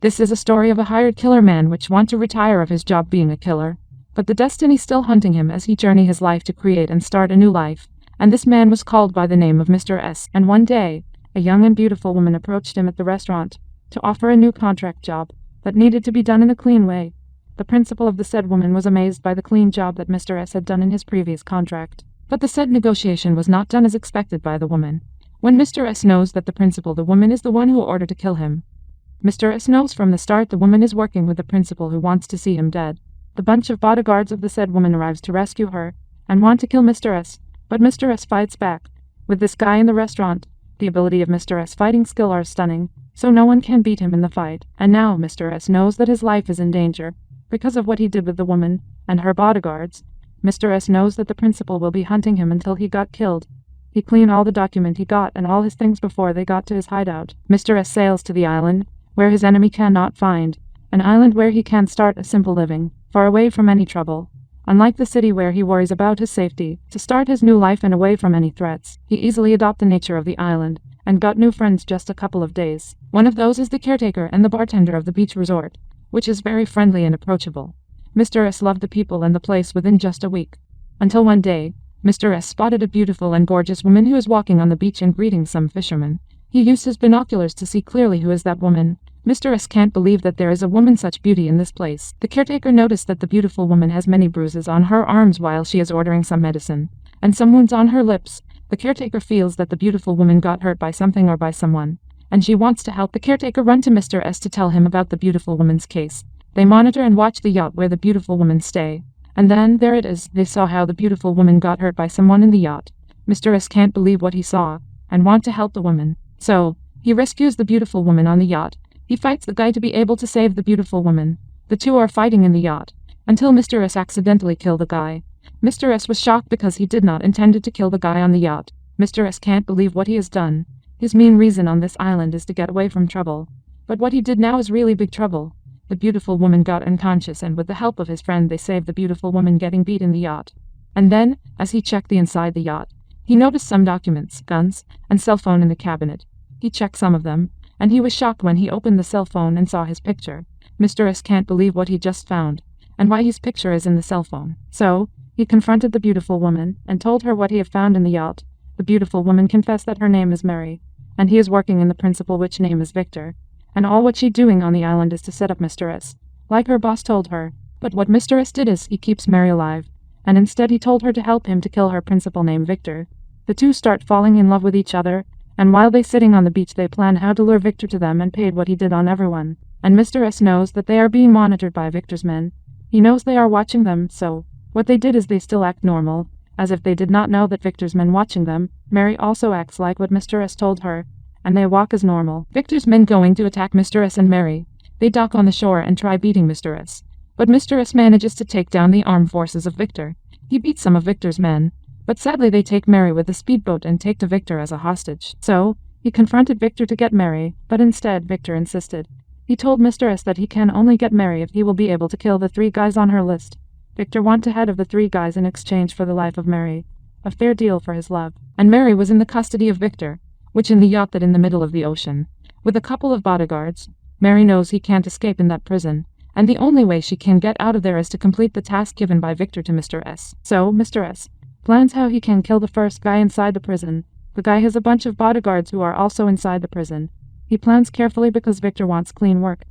This is a story of a hired killer man which want to retire of his job being a killer, but the destiny still hunting him as he journey his life to create and start a new life, and this man was called by the name of Mr. S. And one day, a young and beautiful woman approached him at the restaurant to offer a new contract job that needed to be done in a clean way. The principal of the said woman was amazed by the clean job that Mr. S had done in his previous contract, but the said negotiation was not done as expected by the woman. When Mr. S knows that the principal, the woman, is the one who ordered to kill him. Mr. S knows from the start the woman is working with the principal who wants to see him dead. The bunch of bodyguards of the said woman arrives to rescue her and want to kill Mr. S, but Mr. S fights back. With this guy in the restaurant, the ability of Mr. S fighting skill are stunning, so no one can beat him in the fight. And now Mr. S knows that his life is in danger because of what he did with the woman and her bodyguards. Mr. S knows that the principal will be hunting him until he got killed. He cleaned all the document he got and all his things before they got to his hideout. Mr. S sails to the island where his enemy cannot find, an island where he can start a simple living, far away from any trouble. Unlike the city where he worries about his safety, to start his new life and away from any threats, he easily adopt the nature of the island, and got new friends just a couple of days. One of those is the caretaker and the bartender of the beach resort, which is very friendly and approachable. Mr. S loved the people and the place within just a week. Until one day, Mr. S spotted a beautiful and gorgeous woman who is walking on the beach and greeting some fishermen. He used his binoculars to see clearly who is that woman. Mr. S can't believe that there is a woman such beauty in this place. The caretaker noticed that the beautiful woman has many bruises on her arms while she is ordering some medicine, and some wounds on her lips. The caretaker feels that the beautiful woman got hurt by something or by someone, and she wants to help. The caretaker run to Mr. S to tell him about the beautiful woman's case. They monitor and watch the yacht where the beautiful woman stay, and then there it is. They saw how the beautiful woman got hurt by someone in the yacht. Mr. S can't believe what he saw, and want to help the woman. So, he rescues the beautiful woman on the yacht. He fights the guy to be able to save the beautiful woman. The two are fighting in the yacht, until Mr. S accidentally killed the guy. Mr. S was shocked because he did not intended to kill the guy on the yacht. Mr. S can't believe what he has done. His main reason on this island is to get away from trouble. But what he did now is really big trouble. The beautiful woman got unconscious, and with the help of his friend they saved the beautiful woman getting beat in the yacht. And then, as he checked the inside the yacht, he noticed some documents, guns, and cell phone in the cabinet. He checked some of them, and he was shocked when he opened the cell phone and saw his picture. Mr. S can't believe what he just found, and why his picture is in the cell phone. So, he confronted the beautiful woman, and told her what he had found in the yacht. The beautiful woman confessed that her name is Mary, and he is working in the principal which name is Victor, and all what she doing on the island is to set up Mr. S, like her boss told her. But what Mr. S did is, he keeps Mary alive, and instead he told her to help him to kill her principal named Victor. The two start falling in love with each other, and while they sitting on the beach they plan how to lure Victor to them and paid what he did on everyone. And Mr. S knows that they are being monitored by Victor's men. He knows they are watching them, so what they did is they still act normal, as if they did not know that Victor's men watching them. Mary also acts like what Mr. S told her, and they walk as normal. Victor's men going to attack Mr. S and Mary. They dock on the shore and try beating Mr. S. But Mr. S manages to take down the armed forces of Victor. He beats some of Victor's men, but sadly they take Mary with the speedboat and take to Victor as a hostage. So, he confronted Victor to get Mary, but instead Victor insisted. He told Mr. S that he can only get Mary if he will be able to kill the 3 guys on her list. Victor wanted head of the 3 guys in exchange for the life of Mary, a fair deal for his love. And Mary was in the custody of Victor, which in the yacht that in the middle of the ocean, with a couple of bodyguards. Mary knows he can't escape in that prison, and the only way she can get out of there is to complete the task given by Victor to Mr. S. So, Mr. S plans how he can kill the first guy inside the prison. The guy has a bunch of bodyguards who are also inside the prison. He plans carefully because Victor wants clean work,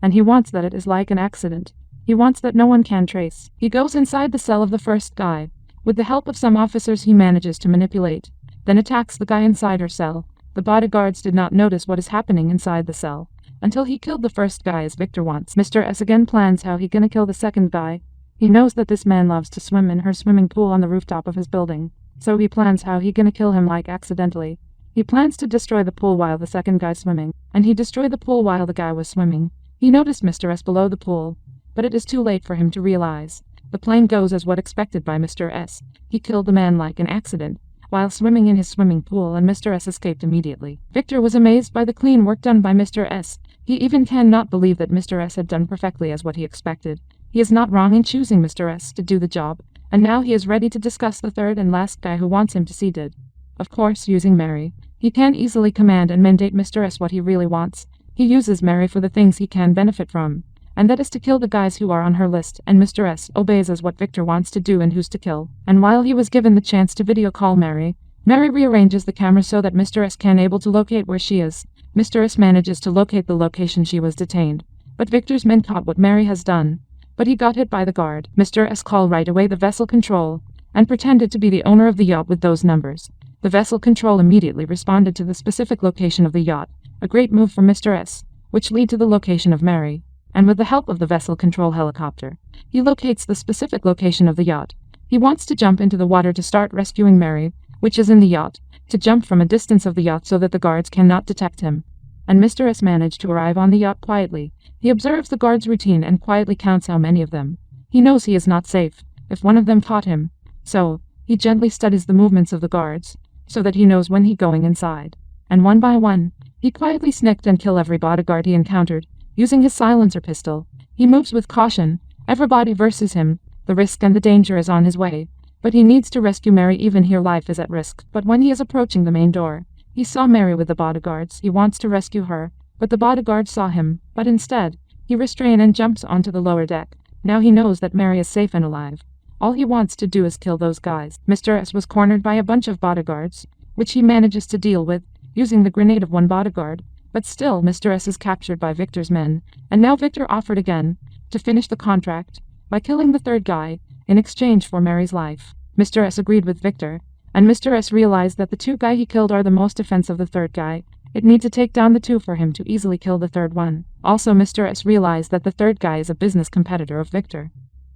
and he wants that it is like an accident. He wants that no one can trace. He goes inside the cell of the first guy. With the help of some officers he manages to manipulate, then attacks the guy inside her cell. The bodyguards did not notice what is happening inside the cell, until he killed the first guy as Victor wants. Mr. S again plans how he gonna kill the second guy. He knows that this man loves to swim in her swimming pool on the rooftop of his building, so he plans how he gonna kill him like accidentally. He plans to destroy the pool while the second guy's swimming, and he destroyed the pool while the guy was swimming. He noticed Mr. S below the pool, but it is too late for him to realize. The plan goes as what expected by Mr. S. He killed the man like an accident, while swimming in his swimming pool, and Mr. S escaped immediately. Victor was amazed by the clean work done by Mr. S. He even cannot believe that Mr. S had done perfectly as what he expected. He is not wrong in choosing Mr. S to do the job, and now he is ready to discuss the third and last guy who wants him to see dead. Of course, using Mary, he can easily command and mandate Mr. S what he really wants. He uses Mary for the things he can benefit from, and that is to kill the guys who are on her list, and Mr. S obeys as what Victor wants to do and who's to kill. And while he was given the chance to video call Mary, Mary rearranges the camera so that Mr. S can able to locate where she is. Mr. S manages to locate the location she was detained, but Victor's men caught what Mary has done. But he got hit by the guard. Mr. S called right away the vessel control, and pretended to be the owner of the yacht with those numbers. The vessel control immediately responded to the specific location of the yacht, a great move from Mr. S, which lead to the location of Mary. And with the help of the vessel control helicopter, he locates the specific location of the yacht. He wants to jump into the water to start rescuing Mary, which is in the yacht, to jump from a distance of the yacht so that the guards cannot detect him. And Mr. S managed to arrive on the yacht quietly. He observes the guards' routine and quietly counts how many of them. He knows he is not safe if one of them caught him. So, he gently studies the movements of the guards, so that he knows when he going inside. And one by one, he quietly sneaked and kill every bodyguard he encountered, using his silencer pistol. He moves with caution. Everybody versus him. The risk and the danger is on his way. But he needs to rescue Mary, even her life is at risk. But when he is approaching the main door, he saw Mary with the bodyguards. He wants to rescue her, but the bodyguards saw him. But instead, he restrains and jumps onto the lower deck. Now he knows that Mary is safe and alive. All he wants to do is kill those guys. Mr. S was cornered by a bunch of bodyguards, which he manages to deal with, using the grenade of one bodyguard. But still, Mr. S is captured by Victor's men, and now Victor offered again to finish the contract by killing the third guy in exchange for Mary's life. Mr. S agreed with Victor, and Mr. S realized that the two guys he killed are the most offensive of the third guy. It needs to take down the two for him to easily kill the third one. Also, Mr. S realized that the third guy is a business competitor of Victor.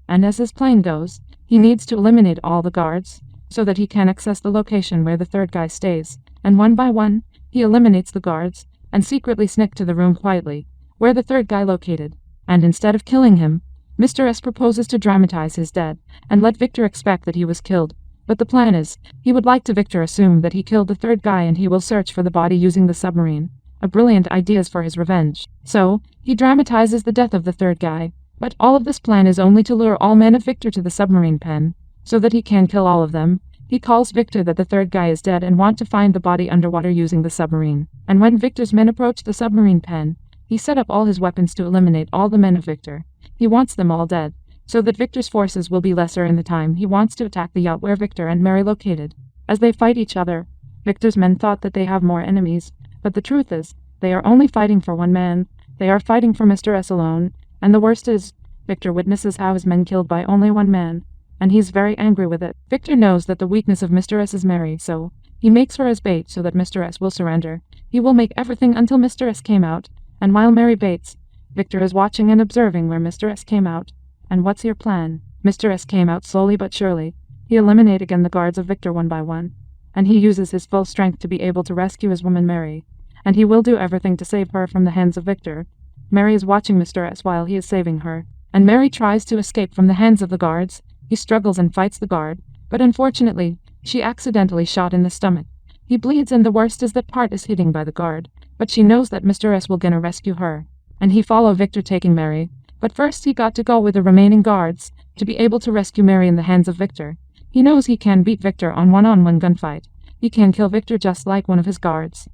And as his plan goes, he needs to eliminate all the guards, so that he can access the location where the third guy stays. And one by one, he eliminates the guards, and secretly sneak to the room quietly, where the third guy located. And instead of killing him, Mr. S proposes to dramatize his death, and let Victor expect that he was killed. But the plan is, he would like to Victor assume that he killed the third guy and he will search for the body using the submarine. A brilliant idea for his revenge. So, he dramatizes the death of the third guy. But all of this plan is only to lure all men of Victor to the submarine pen, so that he can kill all of them. He calls Victor that the third guy is dead and want to find the body underwater using the submarine. And when Victor's men approach the submarine pen, he set up all his weapons to eliminate all the men of Victor. He wants them all dead, so that Victor's forces will be lesser in the time he wants to attack the yacht where Victor and Mary located. As they fight each other, Victor's men thought that they have more enemies, but the truth is, they are only fighting for one man. They are fighting for Mr. S alone, and the worst is, Victor witnesses how his men killed by only one man, and he's very angry with it. Victor knows that the weakness of Mr. S is Mary, so he makes her as bait so that Mr. S will surrender. He will make everything until Mr. S came out, and while Mary baits, Victor is watching and observing where Mr. S came out. And what's your plan? Mr. S came out slowly but surely. He eliminated again the guards of Victor one by one, and he uses his full strength to be able to rescue his woman Mary, and he will do everything to save her from the hands of Victor. Mary is watching Mr. S while he is saving her, and Mary tries to escape from the hands of the guards. He struggles and fights the guard, but unfortunately, she accidentally shot in the stomach. He bleeds, and the worst is that part is hitting by the guard, but she knows that Mr. S will gonna rescue her, and he follow Victor taking Mary. But first he got to go with the remaining guards, to be able to rescue Mary in the hands of Victor. He knows he can beat Victor on one-on-one gunfight. He can kill Victor just like one of his guards.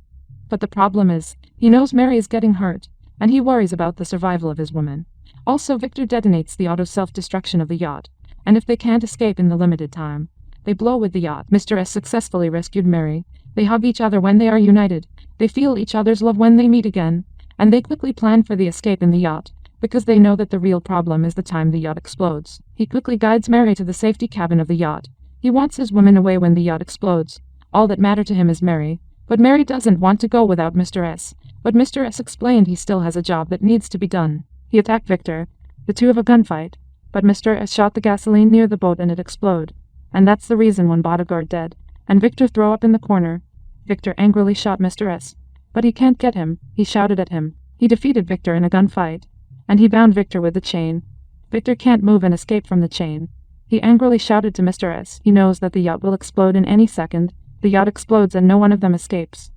But the problem is, he knows Mary is getting hurt, and he worries about the survival of his woman. Also, Victor detonates the auto self-destruction of the yacht, and if they can't escape in the limited time, they blow with the yacht. Mr. S successfully rescued Mary. They hug each other when they are united. They feel each other's love when they meet again, and they quickly plan for the escape in the yacht, because they know that the real problem is the time the yacht explodes. He quickly guides Mary to the safety cabin of the yacht. He wants his woman away when the yacht explodes. All that matter to him is Mary, but Mary doesn't want to go without Mr. S. But Mr. S explained he still has a job that needs to be done. He attacked Victor. The two have a gunfight, but Mr. S shot the gasoline near the boat and it exploded. And that's the reason one bodyguard dead, and Victor throw up in the corner. Victor angrily shot Mr. S, but he can't get him. He shouted at him. He defeated Victor in a gunfight, and he bound Victor with the chain. Victor can't move and escape from the chain. He angrily shouted to Mr. S. He knows that the yacht will explode in any second. The yacht explodes and no one of them escapes.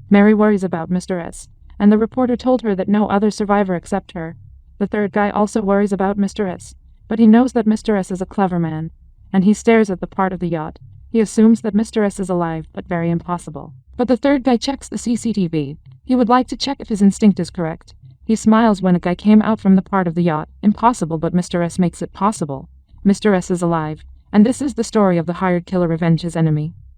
Mary worries about Mr. S, and the reporter told her that no other survivor except her. The third guy also worries about Mr. S, but he knows that Mr. S is a clever man, and he stares at the part of the yacht. He assumes that Mr. S is alive, but very impossible. But the third guy checks the CCTV. He would like to check if his instinct is correct. He smiles when a guy came out from the part of the yacht. Impossible, but Mr. S makes it possible. Mr. S is alive. And this is the story of the hired killer revenge his enemy.